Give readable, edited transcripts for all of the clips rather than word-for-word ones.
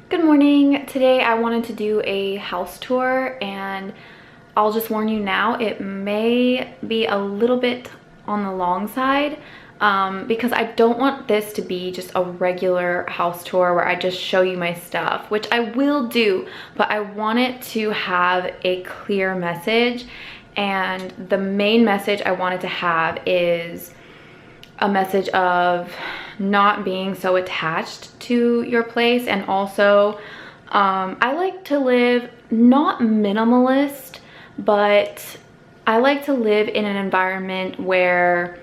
Good morning. Today I wanted to do a house tour, and I'll just warn you now, it may be a little bit on the long side because I don't want this to be just a regular house tour where I just show you my stuff, which I will do, but I want it to have a clear message. And the main message I wanted to have is a message of not being so attached to your place. And also I like to live not minimalist, but I like to live in an environment where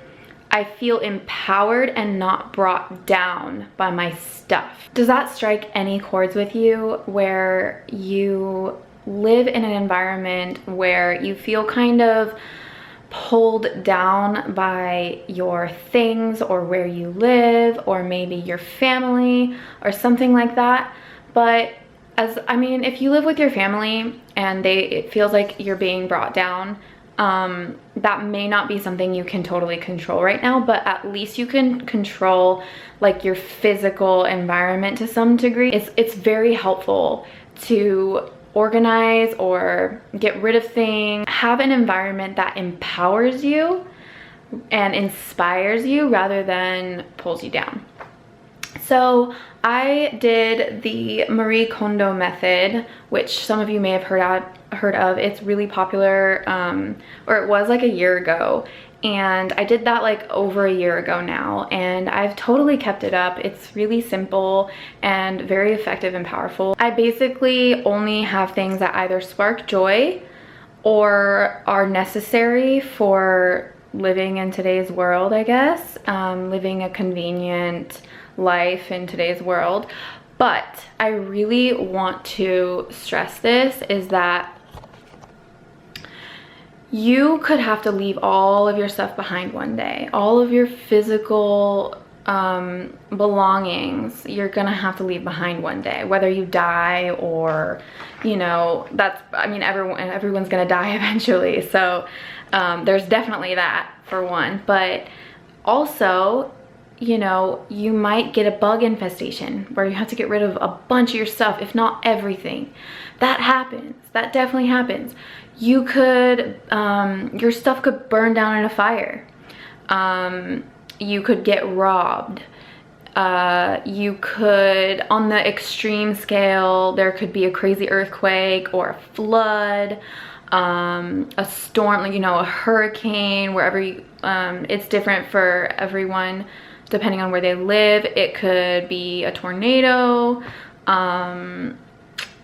I feel empowered and not brought down by my stuff. Does that strike any chords with you, where you live in an environment where you feel kind of pulled down by your things, or where you live, or maybe your family or something like that? But if you live with your family and it feels like you're being brought down, that may not be something you can totally control right now, but at least you can control like your physical environment to some degree. It's very helpful to organize or get rid of things, have an environment that empowers you and inspires you rather than pulls you down. So I did the Marie Kondo method, which some of you may have heard of. It's really popular, or it was like a year ago. And I did that like over a year ago now, and I've totally kept it up. It's really simple and very effective and powerful. I basically only have things that either spark joy or are necessary for living in today's world, I guess. Living a convenient life in today's world. But I really want to stress this, is that you could have to leave all of your stuff behind one day. All of your physical belongings, you're gonna have to leave behind one day, whether you die or, everyone's gonna die eventually. So there's definitely that for one. But also, you might get a bug infestation where you have to get rid of a bunch of your stuff, if not everything. That happens. That definitely happens. You could, your stuff could burn down in a fire. You could get robbed. You could, on the extreme scale, there could be a crazy earthquake or a flood, a storm, a hurricane, wherever you, it's different for everyone depending on where they live. It could be a tornado.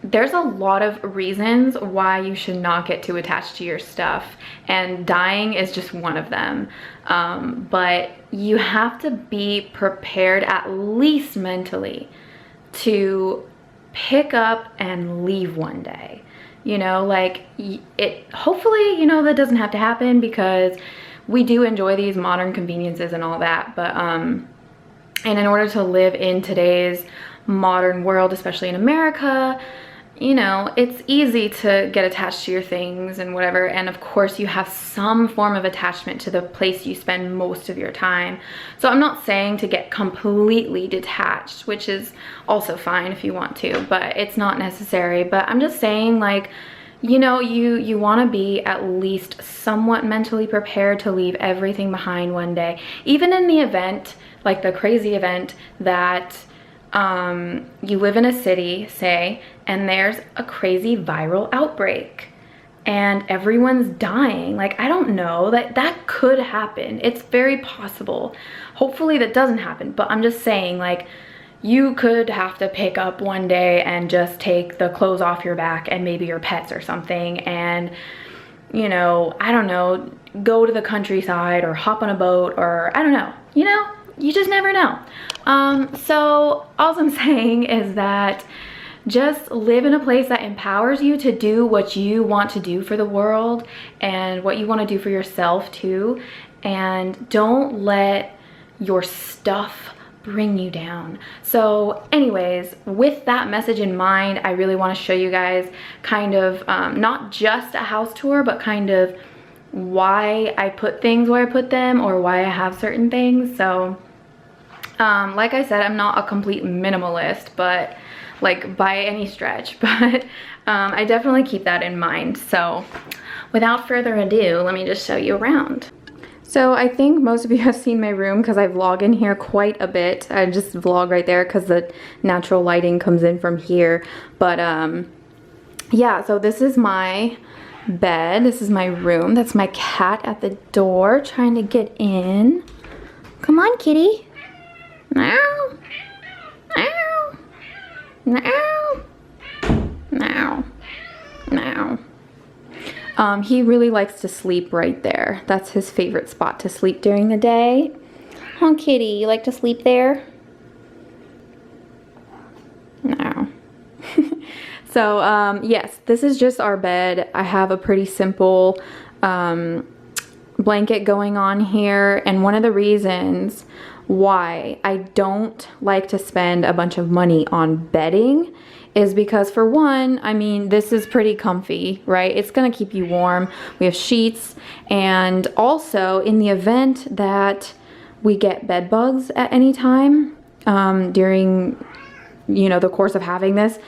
There's a lot of reasons why you should not get too attached to your stuff, and dying is just one of them. But you have to be prepared, at least mentally, to pick up and leave one day. Hopefully, that doesn't have to happen, because we do enjoy these modern conveniences and all that. But and in order to live in today's modern world, especially in America, it's easy to get attached to your things and whatever. And of course, you have some form of attachment to the place you spend most of your time. So I'm not saying to get completely detached, which is also fine if you want to, but it's not necessary. But I'm just saying, like, you want to be at least somewhat mentally prepared to leave everything behind one day. Even in the event, like the crazy event that you live in a city, say, and there's a crazy viral outbreak and everyone's dying. Like, I don't know, that could happen. It's very possible. Hopefully that doesn't happen, but I'm just saying, like, you could have to pick up one day and just take the clothes off your back and maybe your pets or something, and I don't know, go to the countryside or hop on a boat, or I don't know, you just never know. So all I'm saying is that just live in a place that empowers you to do what you want to do for the world and what you want to do for yourself too. And don't let your stuff bring you down. So anyways, with that message in mind, I really want to show you guys kind of not just a house tour, but kind of why I put things where I put them, or why I have certain things. So like I said, I'm not a complete minimalist, but like by any stretch, but I definitely keep that in mind. So without further ado, let me just show you around. So I think most of you have seen my room because I vlog in here quite a bit. I just vlog right there because the natural lighting comes in from here. But yeah, so this is my bed. This is my room. That's my cat at the door trying to get in. Come on, kitty. Meow. Meow. Meow. Meow. Meow. He really likes to sleep right there. That's his favorite spot to sleep during the day. Oh, kitty, you like to sleep there? No. So, yes, this is just our bed. I have a pretty simple blanket going on here. And one of the reasons why I don't like to spend a bunch of money on bedding is because, for one, I mean, this is pretty comfy, right? It's gonna keep you warm. We have sheets, and also in the event that we get bed bugs at any time during, you know, the course of having this,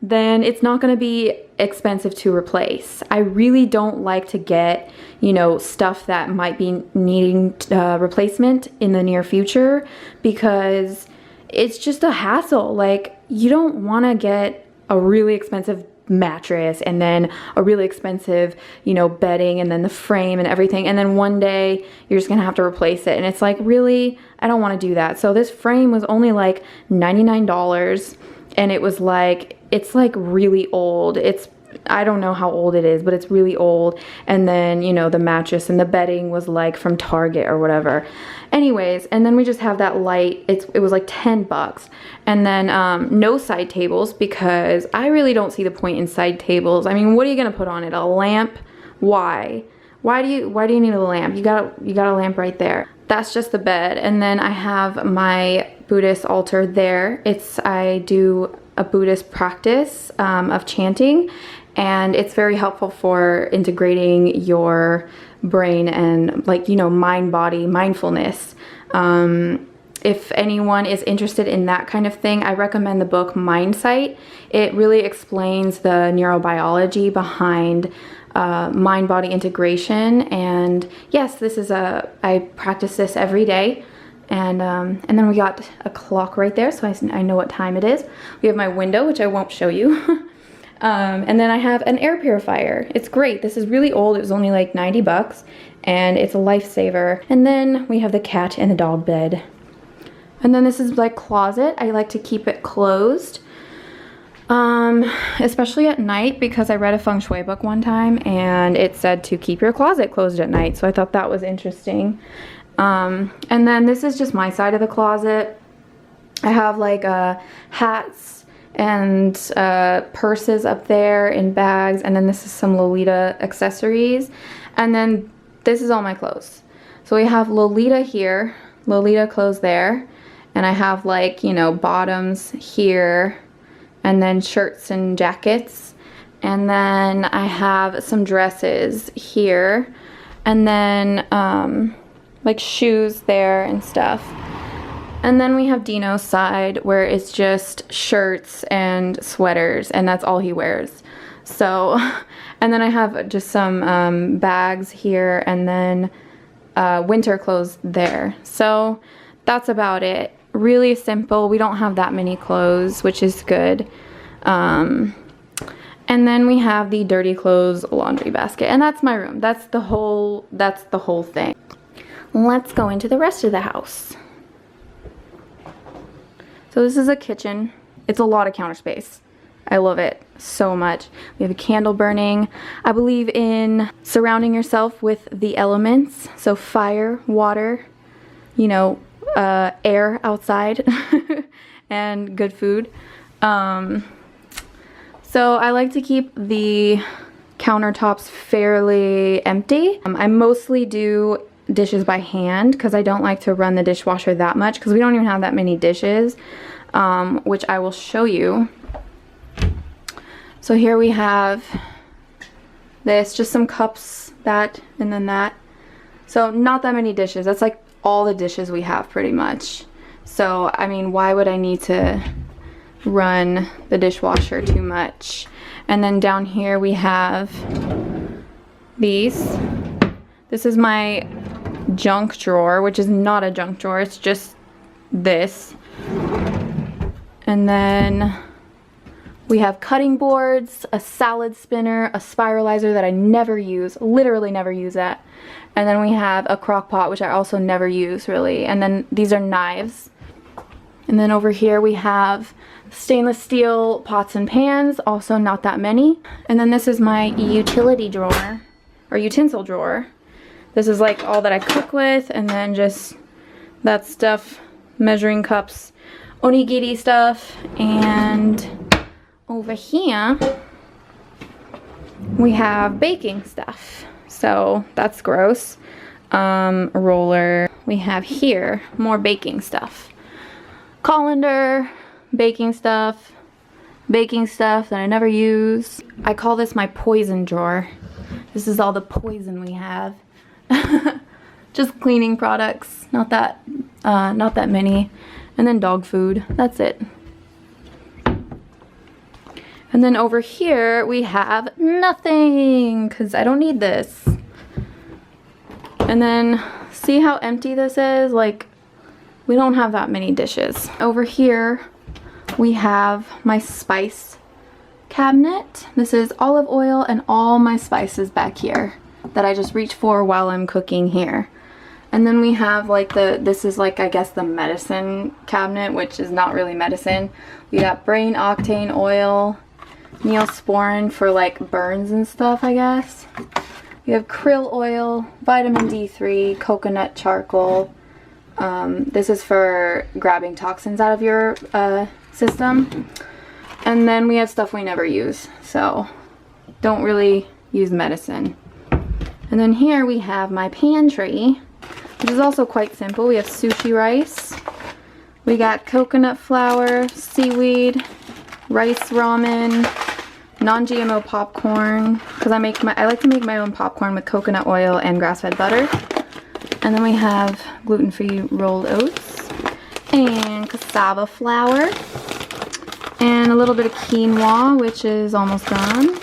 then it's not gonna be expensive to replace. I really don't like to get, you know, stuff that might be needing replacement in the near future, because it's just a hassle. Like, you don't want to get a really expensive mattress and then a really expensive, you know, bedding and then the frame and everything, and then one day you're just gonna have to replace it, and it's like, really, I don't want to do that. So this frame was only like $99, and it was like, it's like really old. I don't know how old it is, but it's really old. And then, you know, the mattress and the bedding was like from Target or whatever. Anyways, and then we just have that light. It was like 10 bucks. And then no side tables, because I really don't see the point in side tables. I mean, what are you gonna put on it? A lamp? Why? Why do you need a lamp? You got a lamp right there. That's just the bed. And then I have my Buddhist altar there. I do a Buddhist practice of chanting, and it's very helpful for integrating your brain and, like, you know, mind body mindfulness. If anyone is interested in that kind of thing, I recommend the book Mindsight. It really explains the neurobiology behind mind-body integration. And yes, I practice this every day. And then we got a clock right there, so I know what time it is. We have my window, which I won't show you. And then I have an air purifier. It's great. This is really old. It was only like 90 bucks, and it's a lifesaver. And then we have the cat and the dog bed. And then this is like closet. I like to keep it closed, especially at night, because I read a feng shui book one time and it said to keep your closet closed at night. So I thought that was interesting. And then this is just my side of the closet. I have like hats and purses up there in bags, and then this is some Lolita accessories, and then this is all my clothes. So we have Lolita here, Lolita clothes there, and I have, like, you know, bottoms here, and then shirts and jackets, and then I have some dresses here, and then like shoes there and stuff. And then we have Dino's side, where it's just shirts and sweaters, and that's all he wears. So, and then I have just some bags here, and then winter clothes there. So that's about it. Really simple. We don't have that many clothes, which is good. And then we have the dirty clothes laundry basket, and that's my room. That's the whole thing. Let's go into the rest of the house. So this is a kitchen. It's a lot of counter space. I love it so much. We have a candle burning. I believe in surrounding yourself with the elements. So fire, water, you know, air outside, and good food. So I like to keep the countertops fairly empty. I mostly do dishes by hand because I don't like to run the dishwasher that much, because we don't even have that many dishes, which I will show you. So here we have this, just some cups, that, and then that. So not that many dishes. That's like all the dishes we have pretty much. So I mean, why would I need to run the dishwasher too much. And then down here we have these. This is my junk drawer, which is not a junk drawer, it's just this. And then we have cutting boards, a salad spinner, a spiralizer that I never use, literally never use that. And then we have a crock pot, which I also never use really. And then these are knives. And then over here we have stainless steel pots and pans, also not that many. And then this is my utility drawer, or utensil drawer. This is like all that I cook with, and then just that stuff, measuring cups, onigiri stuff. And over here we have baking stuff, so that's gross. A roller. We have here more baking stuff, colander, baking stuff that I never use. I call this my poison drawer. This is all the poison we have. Just cleaning products, not that many. And then dog food, that's it. And then over here we have nothing, because I don't need this. And then see how empty this is? Like, we don't have that many dishes. Over here we have my spice cabinet. This is olive oil and all my spices back here that I just reach for while I'm cooking here. And then we have like this is like, I guess, the medicine cabinet, which is not really medicine. We got brain octane oil, Neosporin for like burns and stuff, I guess. We have krill oil, vitamin D3, coconut charcoal. This is for grabbing toxins out of your system. And then we have stuff we never use, so don't really use medicine. And then here we have my pantry, which is also quite simple. We have sushi rice, we got coconut flour, seaweed, rice ramen, non-GMO popcorn, because I like to make my own popcorn with coconut oil and grass-fed butter. And then we have gluten-free rolled oats and cassava flour and a little bit of quinoa, which is almost gone.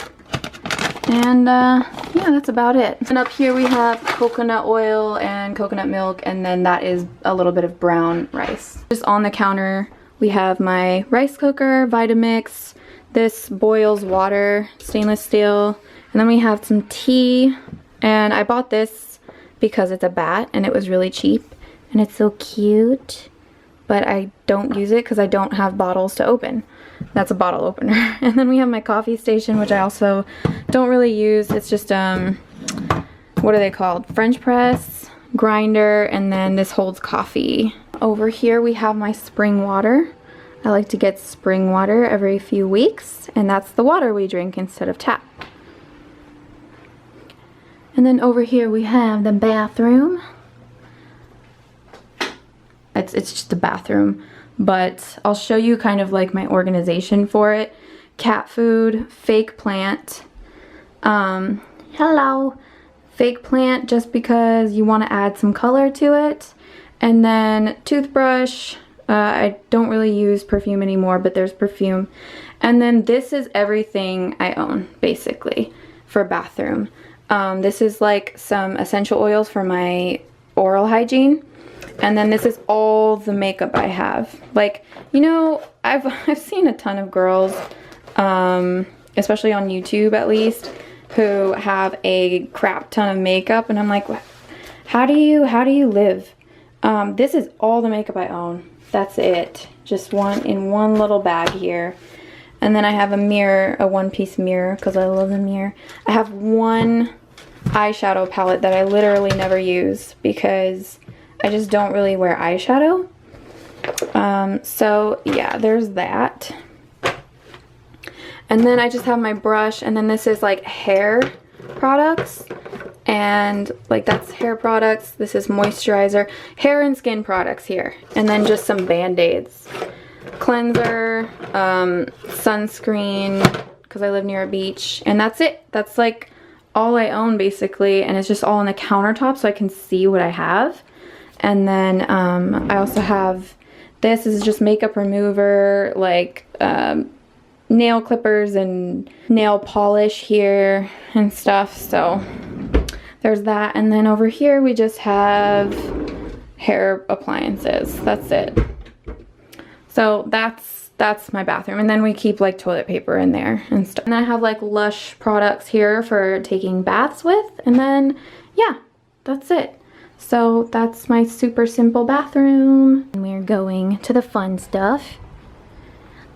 And yeah, that's about it. And up here we have coconut oil and coconut milk, and then that is a little bit of brown rice. Just on the counter we have my rice cooker, Vitamix. This boils water, stainless steel. And then we have some tea, and I bought this because it's a bat and it was really cheap and it's so cute, but I don't use it because I don't have bottles to open. That's a bottle opener. And then we have my coffee station, which I also don't really use. It's just what are they called? French press, grinder, and then this holds coffee. Over here we have my spring water. I like to get spring water every few weeks, and that's the water we drink instead of tap. And then over here we have the bathroom. It's just a bathroom, but I'll show you kind of like my organization for it. Cat food, fake plant. Hello. Fake plant just because you want to add some color to it. And then toothbrush. I don't really use perfume anymore, but there's perfume. And then this is everything I own, basically, for bathroom. This is like some essential oils for my oral hygiene. And then this is all the makeup I have. Like, you know, I've seen a ton of girls, especially on YouTube at least, who have a crap ton of makeup, and I'm like, how do you live? This is all the makeup I own. That's it. Just in one little bag here. And then I have a mirror, a one-piece mirror, because I love the mirror. I have one eyeshadow palette that I literally never use because I just don't really wear eyeshadow. So yeah, there's that. And then I just have my brush, and then this is like hair products, and like that's hair products. This is moisturizer, hair and skin products here, and then just some band-aids, cleanser, sunscreen, because I live near a beach, and that's it. That's like all I own basically, and it's just all on the countertop so I can see what I have. And then I also have This is just makeup remover, like nail clippers and nail polish here and stuff. So there's that. And then over here we just have hair appliances. That's it. So that's my bathroom. And then we keep like toilet paper in there and stuff. And then I have like Lush products here for taking baths with. And then yeah, that's it. So that's my super simple bathroom. And we're going to the fun stuff.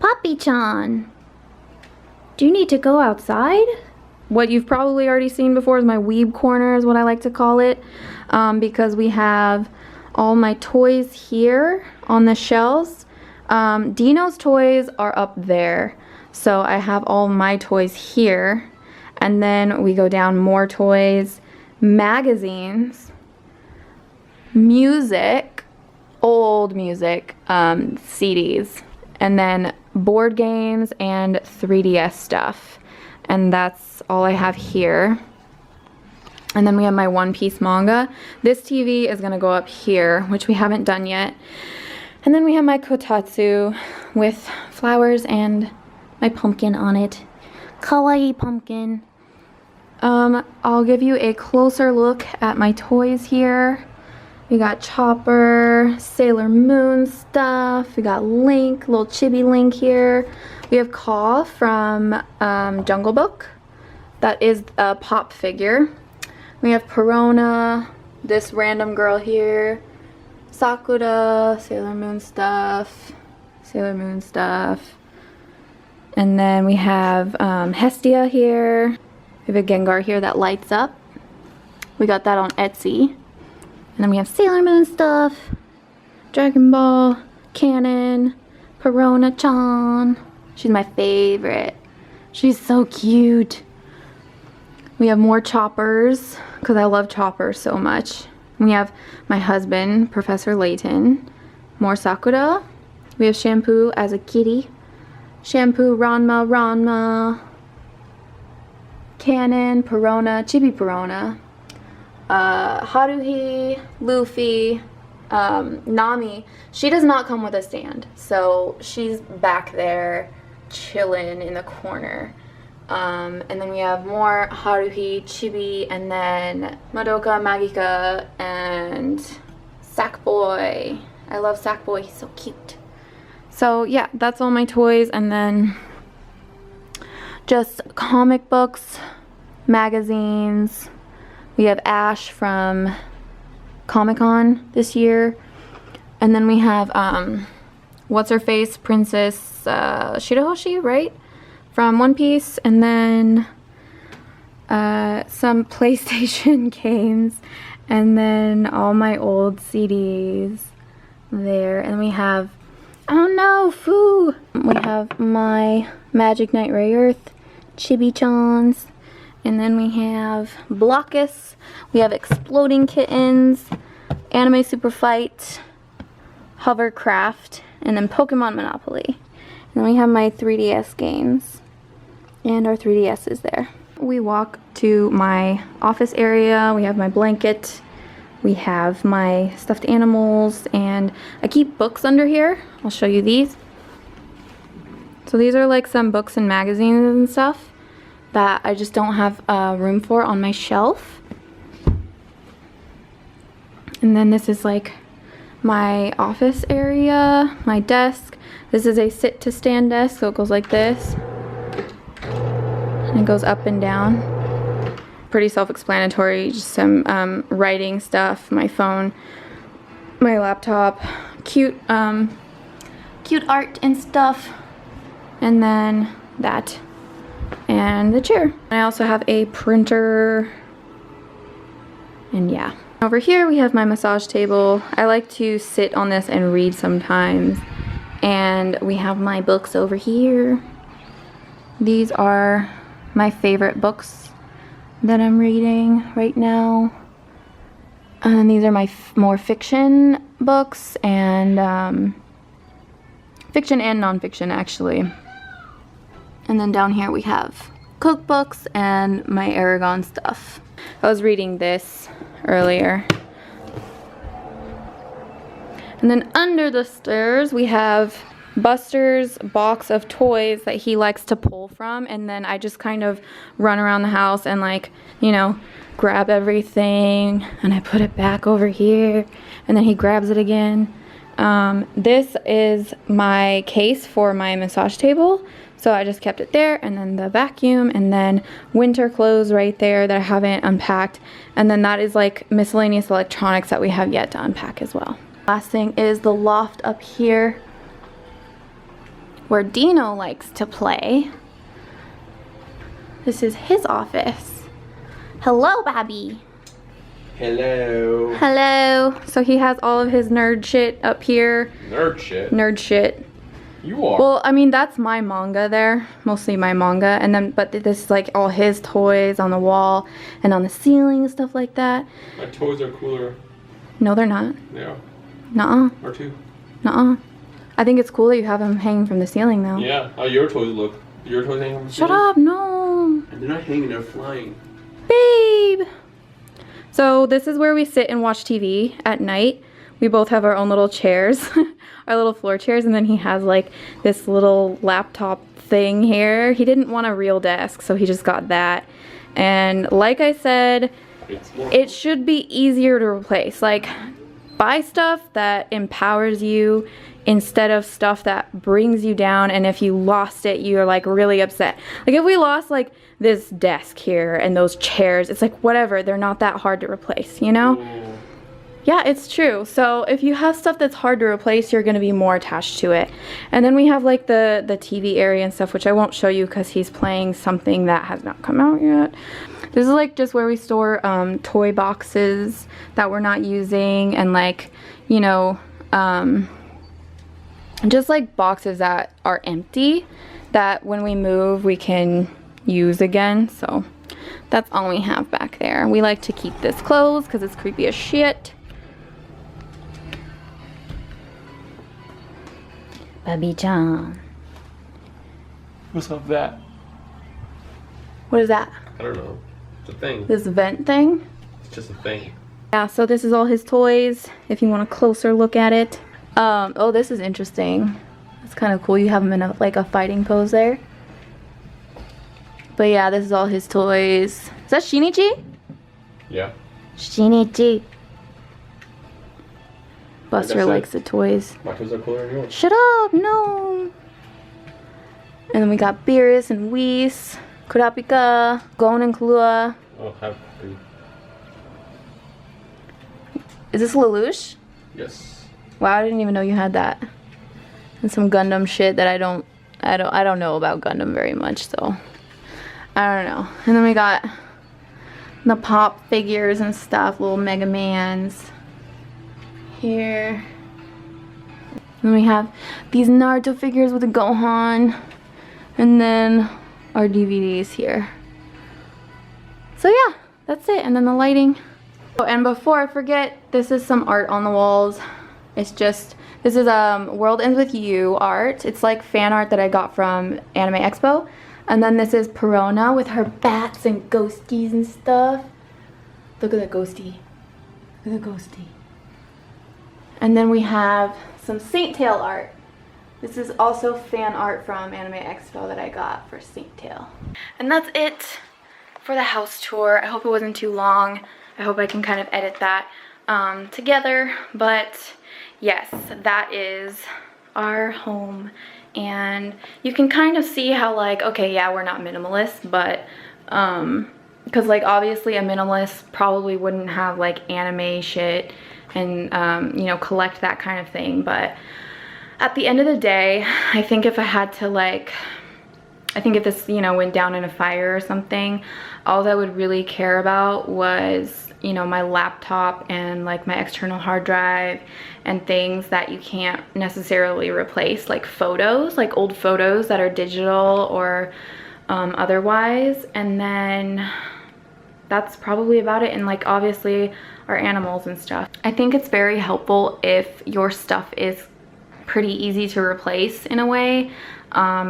Poppy-chan, do you need to go outside? What you've probably already seen before is my Weeb corner, is what I like to call it. Because we have all my toys here on the shelves. Dino's toys are up there. So I have all my toys here. And then we go down, more toys, magazines, music, old music, CDs, and then board games and 3DS stuff. And that's all I have here. And then we have my One Piece manga. This TV is gonna go up here, which we haven't done yet. And then we have my kotatsu with flowers and my pumpkin on it. Kawaii pumpkin. I'll give you a closer look at my toys here. We got Chopper, Sailor Moon stuff. We got Link, little chibi Link here. We have Kaw from Jungle Book. That is a pop figure. We have Perona, this random girl here. Sakura, Sailor Moon stuff. Sailor Moon stuff. And then we have Hestia here. We have a Gengar here that lights up. We got that on Etsy. And then we have Sailor Moon stuff, Dragon Ball, Canon, Perona-chan. She's my favorite. She's so cute. We have more Choppers, because I love Choppers so much. We have my husband, Professor Layton. More Sakura. We have Shampoo as a kitty. Shampoo, Ranma. Canon, Perona, Chibi Perona. Haruhi, Luffy, Nami. She does not come with a stand, so she's back there chilling in the corner. And then we have more Haruhi, Chibi, and then Madoka, Magica, and Sackboy. I love Sackboy, he's so cute. So yeah, that's all my toys, and then just comic books, magazines. We have Ash from Comic-Con this year. And then we have, what's-her-face, Princess Shirahoshi, right? From One Piece. And then some PlayStation games. And then all my old CDs there. And we have, oh no, Foo! We have my Magic Knight Rayearth, Chibi-chans. And then we have Blockus, we have Exploding Kittens, Anime Super Fight, Hovercraft, and then Pokemon Monopoly. And then we have my 3DS games, and our 3DS is there. We walk to my office area, we have my blanket, we have my stuffed animals, and I keep books under here. I'll show you these. So these are like some books and magazines and stuff that I just don't have room for on my shelf. And then this is like my office area, my desk. This is a sit to stand desk, so it goes like this. And it goes up and down. Pretty self-explanatory, just some writing stuff, my phone, my laptop, cute art and stuff. And then that. And the chair. I also have a printer, and yeah. Over here we have my massage table. I like to sit on this and read sometimes. And we have my books over here. These are my favorite books that I'm reading right now. And these are my more fiction books, and fiction and nonfiction actually. And then down here we have cookbooks and my Aragon stuff. I was reading this earlier. And then under the stairs, we have Buster's box of toys that he likes to pull from, and then I just kind of run around the house and, like, you know, grab everything, and I put it back over here, and then he grabs it again. This is my case for my massage table, so I just kept it there, and then the vacuum, and then winter clothes right there that I haven't unpacked, and then that is like miscellaneous electronics that we have yet to unpack as well. Last thing is the loft up here, where Dino likes to play. This is his office. Hello, Bobby. Hello. Hello. So he has all of his nerd shit up here. Nerd shit? Nerd shit. You are. Well, I mean, that's my manga there. Mostly my manga. And then, but this is like all his toys on the wall and on the ceiling and stuff like that. My toys are cooler. No, they're not. Yeah. Nuh-uh. Or two. Nuh-uh. I think it's cool that you have them hanging from the ceiling, though. Yeah. How your toys look? Your toys hanging from the Shut ceiling? up, no. And they're not hanging, they're flying. Babe. So this is where we sit and watch TV at night. We both have our own little chairs, our little floor chairs, and then he has like this little laptop thing here. He didn't want a real desk, so he just got that. And like I said, it should be easier to replace. Like, buy stuff that empowers you instead of stuff that brings you down, and if you lost it, you're like really upset. Like if we lost like this desk here and those chairs, it's like whatever, they're not that hard to replace, you know? Ooh. Yeah, it's true. So if you have stuff that's hard to replace, you're gonna be more attached to it. And then we have like the TV area and stuff, which I won't show you because he's playing something that has not come out yet. This is like just where we store toy boxes that we're not using, and like, you know, just like boxes that are empty that when we move we can use again. So that's all we have back there. We like to keep this closed because it's creepy as shit. Babi-chan. What's up with that? What is that? I don't know. It's a thing. This vent thing? It's just a thing. Yeah, so this is all his toys, if you want a closer look at it. Oh, this is interesting. It's kind of cool. You have him in like a fighting pose there. But yeah, this is all his toys. Is that Shinichi? Yeah. Shinichi. Buster Like I said, likes the toys. My toys are cooler than yours. Shut up, no. And then we got Beerus and Whis, Kurapika, Gon and Kahlua. Oh, have three. Is this Lelouch? Yes. Wow, I didn't even know you had that. And some Gundam shit that I don't know about Gundam very much, so I don't know. And then we got the pop figures and stuff, little Mega Mans here. And then we have these Naruto figures with a Gohan, and then our DVDs here. So yeah, that's it. And then the lighting. Oh, and before I forget, this is some art on the walls. It's just, this is World Ends With You art. It's like fan art that I got from Anime Expo. And then this is Perona with her bats and ghosties and stuff. Look at that ghostie. Look at the ghostie. And then we have some Saint Tail art. This is also fan art from Anime Expo that I got for Saint Tail. And that's it for the house tour. I hope it wasn't too long. I hope I can kind of edit that together. But yes, that is our home. And you can kind of see how, like, okay, yeah, we're not minimalist, but because like obviously a minimalist probably wouldn't have like anime shit and you know, collect that kind of thing. But at the end of the day, I think if I had to like, I think if this, you know, went down in a fire or something, all I would really care about was, you know, my laptop and like my external hard drive and things that you can't necessarily replace, like photos, like old photos that are digital or otherwise. And then that's probably about it. And like obviously our animals and stuff. I think it's very helpful if your stuff is pretty easy to replace in a way,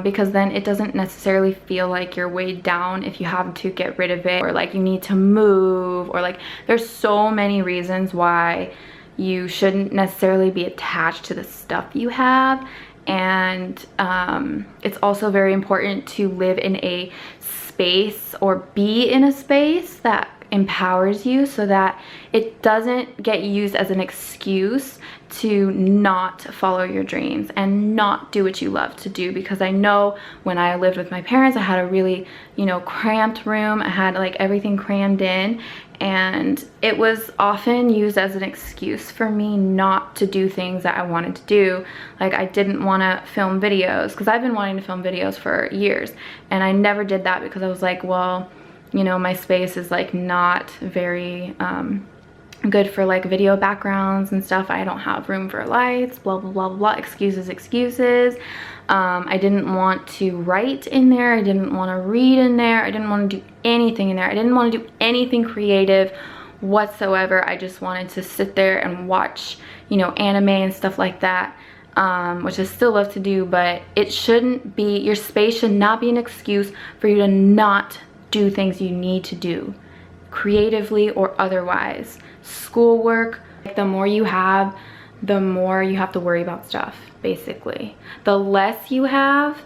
because then it doesn't necessarily feel like you're weighed down if you have to get rid of it, or like you need to move, or like there's so many reasons why You shouldn't necessarily be attached to the stuff you have. And it's also very important to live in a space or be in a space that empowers you, so that it doesn't get used as an excuse to not follow your dreams and not do what you love to do. Because I know when I lived with my parents, I had a really, you know, cramped room. I had like everything crammed in, and it was often used as an excuse for me not to do things that I wanted to do. Like I didn't want to film videos, because I've been wanting to film videos for years, and I never did that because I was like, well, you know, my space is like not very good for like video backgrounds and stuff. I don't have room for lights, blah blah blah blah, excuses. I didn't want to write in there, I didn't want to read in there, I didn't want to do anything in there, I didn't want to do anything creative whatsoever. I just wanted to sit there and watch, you know, anime and stuff like that, which I still love to do. But it shouldn't be, your space should not be an excuse for you to not do things you need to do, creatively or otherwise. Schoolwork, the more you have, the more you have to worry about stuff, basically. The less you have,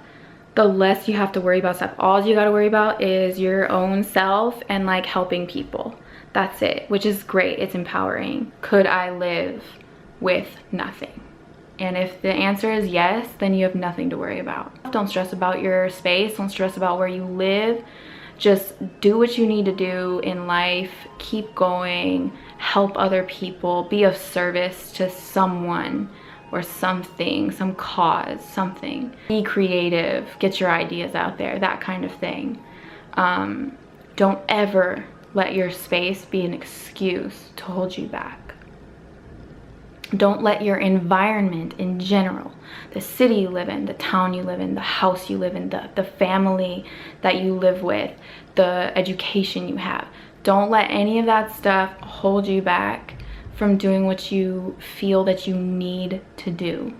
the less you have to worry about stuff. All you got to worry about is your own self and like helping people. That's it, which is great. It's empowering. Could I live with nothing? And if the answer is yes, then you have nothing to worry about. Don't stress about your space. Don't stress about where you live. Just do what you need to do in life. Keep going. Help other people. Be of service to someone or something, some cause, something. Be creative. Get your ideas out there. That kind of thing. Don't ever let your space be an excuse to hold you back. Don't let your environment in general, the city you live in, the town you live in, the house you live in, the family that you live with, the education you have, don't let any of that stuff hold you back from doing what you feel that you need to do.